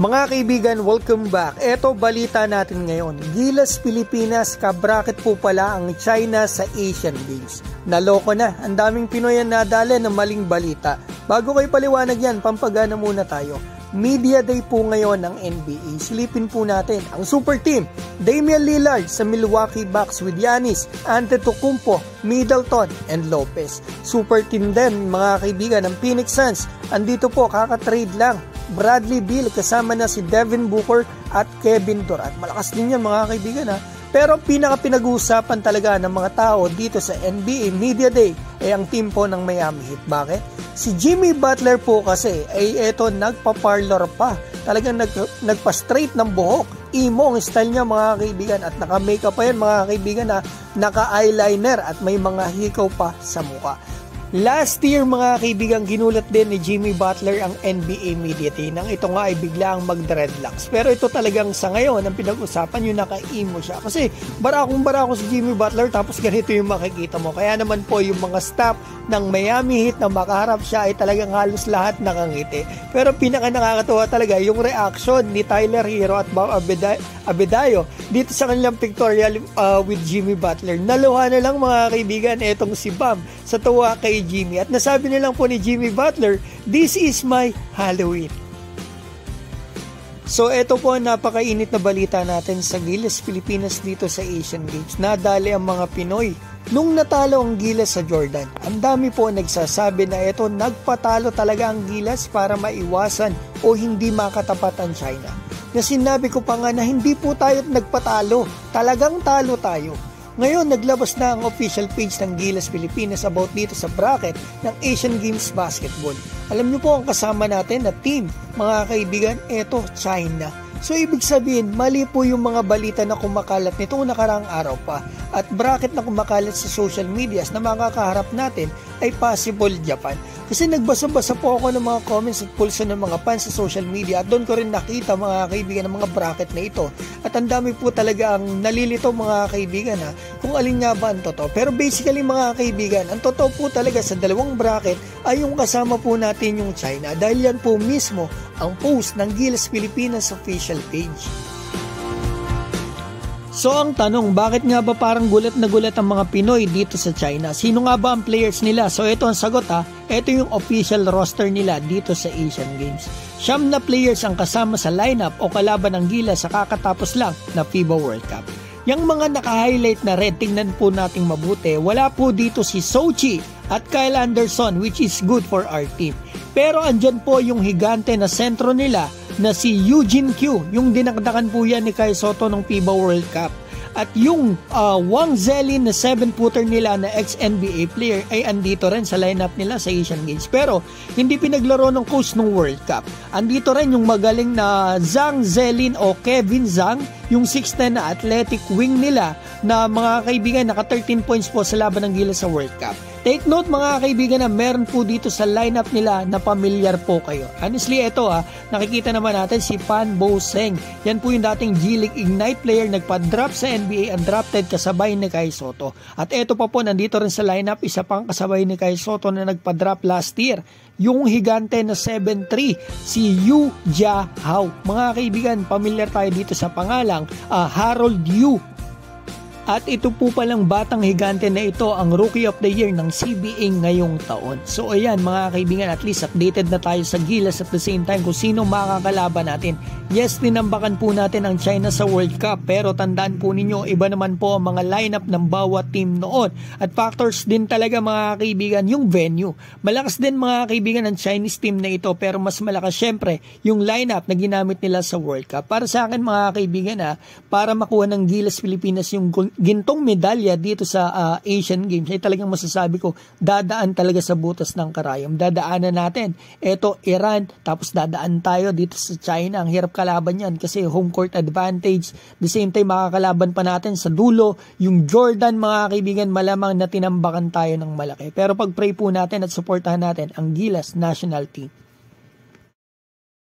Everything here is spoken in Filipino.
Mga kaibigan, welcome back. Eto balita natin ngayon. Gilas Pilipinas, kabraket po pala ang China sa Asian Games. Naloko na, ang daming Pinoy ang nadali ng maling balita. Bago kayo paliwanag yan, pampagana muna tayo. Media Day po ngayon ng NBA. Silipin po natin ang super team. Damian Lillard sa Milwaukee Bucks with Giannis, Antetokounmpo, Middleton, and Lopez. Super team din mga kaibigan ng Phoenix Suns. Andito po kakatrade lang. Bradley Beal kasama na si Devin Booker at Kevin Durant. Malakas din yan mga kaibigan ha. Pero pinaka-pinag-uusapan talaga ng mga tao dito sa NBA Media Day ay ang team po ng Miami Heat. Bakit? Si Jimmy Butler po kasi ay eto nagpa-parlor pa. Talagang nagpa-straight ng buhok. Emo ang style niya mga kaibigan at naka-makeup pa yan mga kaibigan na naka-eyeliner at may mga hikaw pa sa mukha. Last year mga kaibigan, ginulat din ni Jimmy Butler ang NBA Media Day nang ito nga ay biglang mag-dreadlocks. Pero ito talagang sa ngayon ang pinag-usapan yung naka-emo siya. Kasi barakong si Jimmy Butler tapos ganito yung makikita mo. Kaya naman po yung mga staff ng Miami Heat na makaharap siya ay talagang halos lahat nakangiti. Pero pinaka nakakatuwa talaga yung reaction ni Tyler Hero at Bam Adebayo dito sa kanilang pictorial with Jimmy Butler. Naluha na lang mga kaibigan etong si Bam sa tuwa kay Jimmy. At nasabi nilang po ni Jimmy Butler, "This is my Halloween." So ito po ang napakainit na balita natin sa Gilas Pilipinas dito sa Asian Games. Nadali ang mga Pinoy. Nung natalo ang Gilas sa Jordan, ang dami po nagsasabi na ito nagpatalo talaga ang Gilas para maiwasan o hindi makatapat ang China. Na sinabi ko pa nga na hindi po tayo nagpatalo, talagang talo tayo. Ngayon, naglabas na ang official page ng Gilas Pilipinas about dito sa bracket ng Asian Games Basketball. Alam niyo po ang kasama natin na team, mga kaibigan, eto China. So ibig sabihin, mali po yung mga balita na kumakalat nitong nakaraang araw pa at bracket na kumakalat sa social medias na makakaharap natin ay possible Japan. Kasi nagbasa-basa po ako ng mga comments at pulso ng mga fans sa social media at doon ko rin nakita mga kaibigan ng mga bracket na ito. At ang dami po talaga ang nalilito mga kaibigan ha, kung alin nga ba ang totoo. Pero basically mga kaibigan, ang totoo po talaga sa dalawang bracket ay yung kasama po natin yung China dahil yan po mismo ang post ng Gilas Pilipinas official page. So ang tanong, bakit nga ba parang gulat na gulat ang mga Pinoy dito sa China? Sino nga ba ang players nila? So ito ang sagot ha, ito yung official roster nila dito sa Asian Games. 9 na players ang kasama sa lineup o kalaban ng Gilas sa kakatapos lang na FIBA World Cup. Yung mga naka-highlight na red, tingnan po nating mabuti, wala po dito si Sochi at Kyle Anderson which is good for our team. Pero andyan po yung higante na sentro nila na si Eugene Q, yung dinakdakan po yan ni Kai Sotto ng FIBA World Cup. At yung Wang Zelin na 7-footer nila na ex-NBA player ay andito rin sa lineup nila sa Asian Games. Pero hindi pinaglaro ng coach ng World Cup. Andito rin yung magaling na Zhang Zelin o Kevin Zhang, yung 6'10 na athletic wing nila na mga kaibigan naka 13 points po sa laban ng Gilas sa World Cup. Take note mga kaibigan na meron po dito sa lineup nila na pamilyar po kayo. Honestly ito nakikita naman natin si Pan Bo Seng. Yan po yung dating G-League Ignite player, nagpa-drop sa NBA, undrafted kasabay ni Kai Sotto. At ito pa po nandito rin sa lineup, isa pang kasabay ni Kai Sotto na nagpa-drop last year. Yung higante na 7'3", si Yu Jia Hao. Mga kaibigan, pamilyar tayo dito sa pangalang Harold Yu. At ito po palang batang higante na ito ang Rookie of the Year ng CBA ngayong taon. So ayan mga kaibigan, at least updated na tayo sa Gilas at the same time kung sino makakalaban natin. Yes, tinambakan po natin ang China sa World Cup pero tandaan po ninyo, iba naman po ang mga lineup ng bawat team noon. At factors din talaga mga kaibigan yung venue. Malakas din mga kaibigan ang Chinese team na ito pero mas malakas syempre yung lineup na ginamit nila sa World Cup. Para sa akin mga kaibigan para makuha ng Gilas Pilipinas yung gintong medalya dito sa Asian Games ay talagang masasabi ko dadaan talaga sa butas ng karayom. Dadaanan natin eto Iran tapos dadaan tayo dito sa China. Ang hirap kalaban yan kasi home court advantage. The same time makakalaban pa natin sa dulo yung Jordan mga kaibigan, malamang na tinambakan tayo ng malaki. Pero pag-pray po natin at suportahan natin ang Gilas National Team.